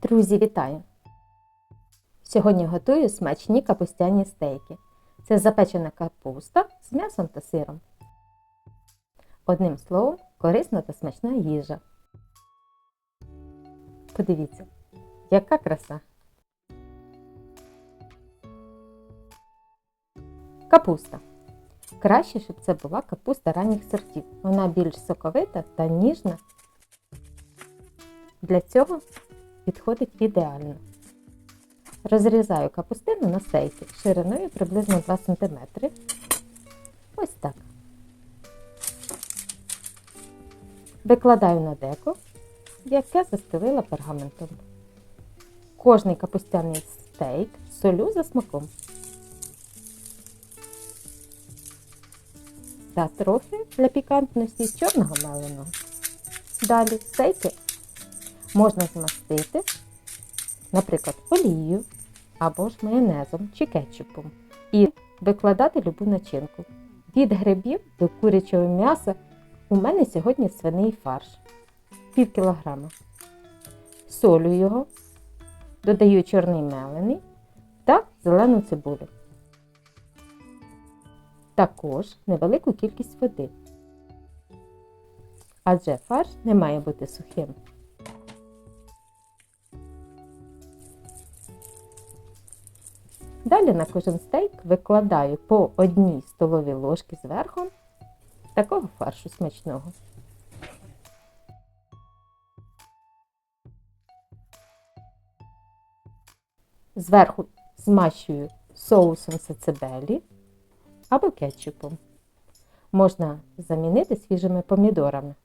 Друзі, вітаю! Сьогодні готую смачні капустяні стейки. Це запечена капуста з м'ясом та сиром. Одним словом, корисна та смачна їжа. Подивіться, яка краса! Капуста. Краще, щоб це була капуста ранніх сортів. Вона більш соковита та ніжна. Для цього підходить ідеально. Розрізаю капустину на стейки шириною приблизно 2 см. Ось так. Викладаю на деко, яке застелила пергаментом. Кожний капустяний стейк солю за смаком. Та трохи для пікантності чорного меленого. Далі стейки можна змастити, наприклад, олією або ж майонезом чи кетчупом. І викладати любу начинку. Від грибів до курячого м'яса у мене сьогодні свиний фарш. Пів кілограма. Солю його, додаю чорний мелений та зелену цибулю. Також невелику кількість води. Адже фарш не має бути сухим. Далі на кожен стейк викладаю по 1 столовій ложці зверху такого фаршу смачного. Зверху змащую соусом сацебелі або кетчупом. Можна замінити свіжими помідорами.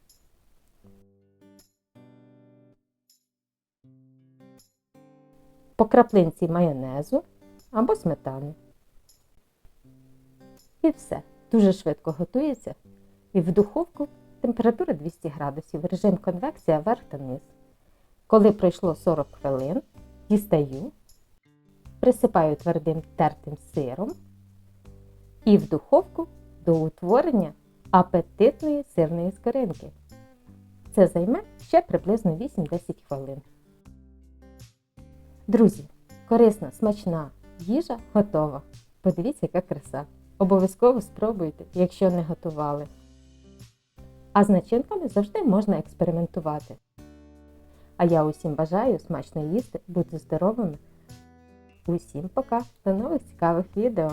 По краплинці майонезу або сметани. І все. Дуже швидко готується. І в духовку температура 200 градусів, режим конвекція вверх та вниз. Коли пройшло 40 хвилин, дістаю, присипаю твердим тертим сиром і в духовку до утворення апетитної сирної скоринки. Це займе ще приблизно 8-10 хвилин. Друзі, корисна, смачна їжа готова. Подивіться, яка краса. Обов'язково спробуйте, якщо не готували. А з начинками завжди можна експериментувати. А я усім бажаю смачно їсти, бути здоровими. Усім пока! До нових цікавих відео!